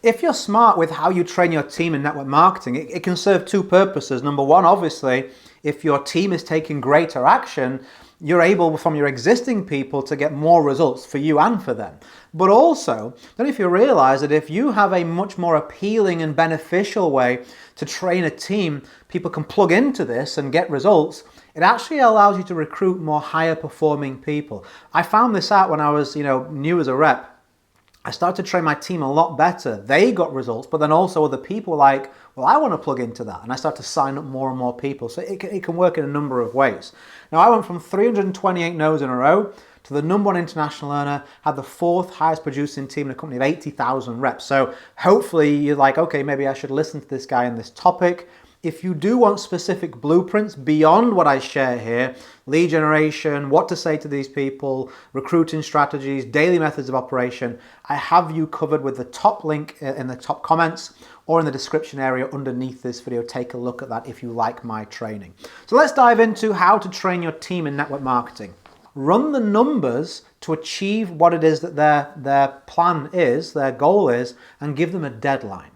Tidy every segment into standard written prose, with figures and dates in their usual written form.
If you're smart with how you train your team in network marketing, it can serve two purposes. Number one, obviously, if your team is taking greater action, you're able from your existing people to get more results for you and for them. But also, then if you realize that if you have a much more appealing and beneficial way to train a team, people can plug into this and get results, it actually allows you to recruit more higher performing people. I found this out when I was, new as a rep. I started to train my team a lot better. They got results, but then also other people were like, well, I want to plug into that. And I started to sign up more and more people. So it can work in a number of ways. Now, I went from 328 no's in a row to the number one international earner, had the fourth highest producing team in a company of 80,000 reps. So hopefully you're like, okay, maybe I should listen to this guy in this topic. If you do want specific blueprints beyond what I share here, lead generation, what to say to these people, recruiting strategies, daily methods of operation, I have you covered with the top link in the top comments or in the description area underneath this video. Take a look at that if you like my training. So let's dive into how to train your team in network marketing. Run the numbers to achieve what it is that their plan is, their goal is, and give them a deadline.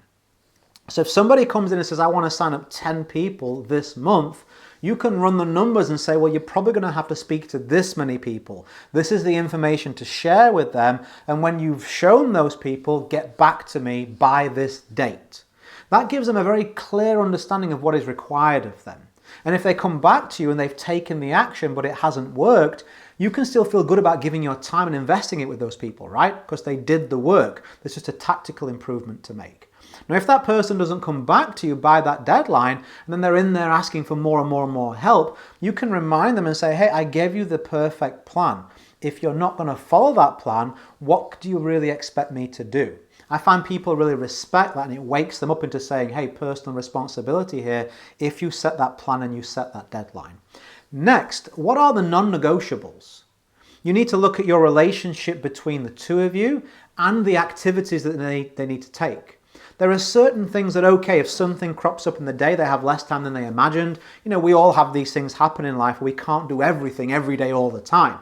So if somebody comes in and says, I want to sign up 10 people this month, you can run the numbers and say, well, you're probably going to have to speak to this many people. This is the information to share with them. And when you've shown those people, get back to me by this date. That gives them a very clear understanding of what is required of them. And if they come back to you and they've taken the action, but it hasn't worked, you can still feel good about giving your time and investing it with those people, right? Because they did the work. There's just a tactical improvement to make. Now, if that person doesn't come back to you by that deadline, and then they're in there asking for more and more and more help, you can remind them and say, hey, I gave you the perfect plan. If you're not going to follow that plan, what do you really expect me to do? I find people really respect that, and it wakes them up into saying, hey, personal responsibility here if you set that plan and you set that deadline. Next, what are the non-negotiables? You need to look at your relationship between the two of you and the activities that they need to take. There are certain things that, okay, if something crops up in the day, they have less time than they imagined. We all have these things happen in life. We can't do everything every day all the time.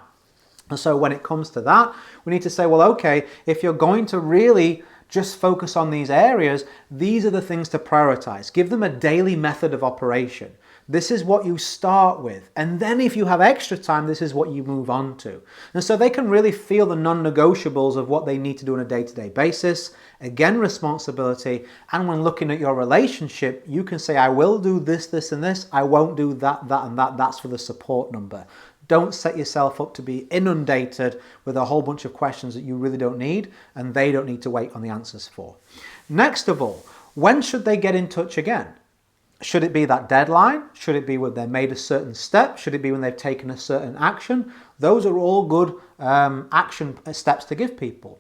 And so when it comes to that, we need to say, well, okay, if you're going to really just focus on these areas, these are the things to prioritize. Give them a daily method of operation. This is what you start with. And then if you have extra time, this is what you move on to. And so they can really feel the non-negotiables of what they need to do on a day-to-day basis. Again, responsibility. And when looking at your relationship, you can say, I will do this, this, and this. I won't do that, that, and that. That's for the support number. Don't set yourself up to be inundated with a whole bunch of questions that you really don't need and they don't need to wait on the answers for. Next of all, when should they get in touch again? Should it be that deadline? Should it be when they've made a certain step? Should it be when they've taken a certain action? Those are all good action steps to give people.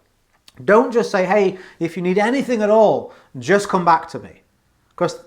Don't just say, hey, if you need anything at all, just come back to me. Because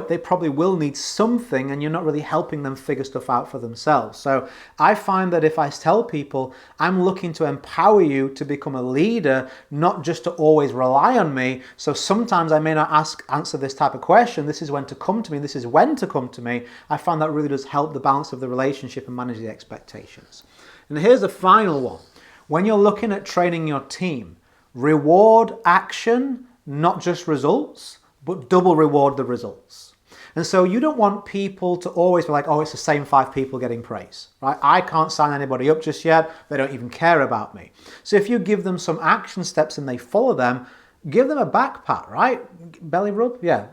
they probably will need something and you're not really helping them figure stuff out for themselves. So I find that if I tell people I'm looking to empower you to become a leader, not just to always rely on me. So sometimes I may not answer this type of question. This is when to come to me. This is when to come to me. I find that really does help the balance of the relationship and manage the expectations. And here's the final one. When you're looking at training your team, reward action, not just results, but double reward the results. And so you don't want people to always be like, oh, it's the same 5 people getting praise, right? I can't sign anybody up just yet. They don't even care about me. So if you give them some action steps and they follow them, give them a back pat, right? Belly rub? Belly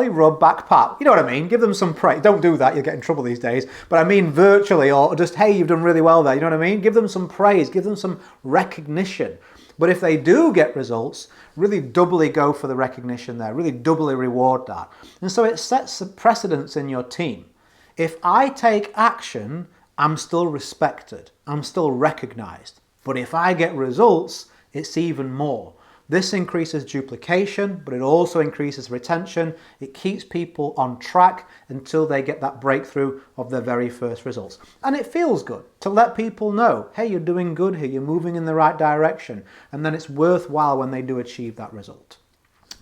rub, back pat. You know what I mean? Give them some praise. Don't do that. You'll get in trouble these days. But I mean virtually, or just, hey, you've done really well there. You know what I mean? Give them some praise. Give them some recognition. But if they do get results, really doubly go for the recognition there, really doubly reward that. And so it sets a precedence in your team. If I take action, I'm still respected, I'm still recognized. But if I get results, it's even more. This increases duplication, but it also increases retention. It keeps people on track until they get that breakthrough of their very first results. And it feels good to let people know, hey, you're doing good here, you're moving in the right direction. And then it's worthwhile when they do achieve that result.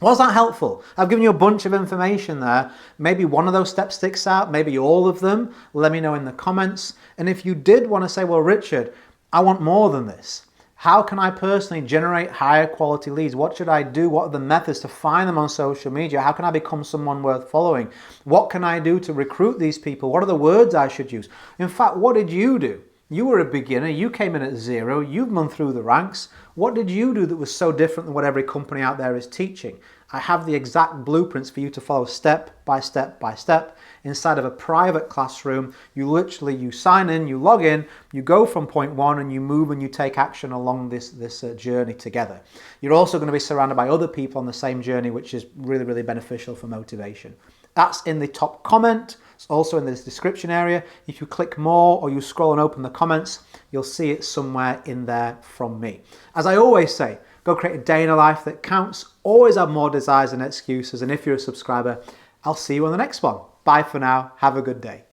Was that helpful? I've given you a bunch of information there. Maybe one of those steps sticks out, maybe all of them. Let me know in the comments. And if you did want to say, well, Richard, I want more than this. How can I personally generate higher quality leads? What should I do? What are the methods to find them on social media? How can I become someone worth following? What can I do to recruit these people? What are the words I should use? In fact, what did you do? You were a beginner, you came in at zero, you've run through the ranks. What did you do that was so different than what every company out there is teaching? I have the exact blueprints for you to follow step by step by step inside of a private classroom. You sign in, you log in, you go from point one and you move and you take action along this journey together. You're also going to be surrounded by other people on the same journey, which is really, really beneficial for motivation. That's in the top comment. It's also in this description area. If you click more or you scroll and open the comments, you'll see it somewhere in there from me. As I always say, go create a day in a life that counts. Always have more desires than excuses. And if you're a subscriber, I'll see you on the next one. Bye for now. Have a good day.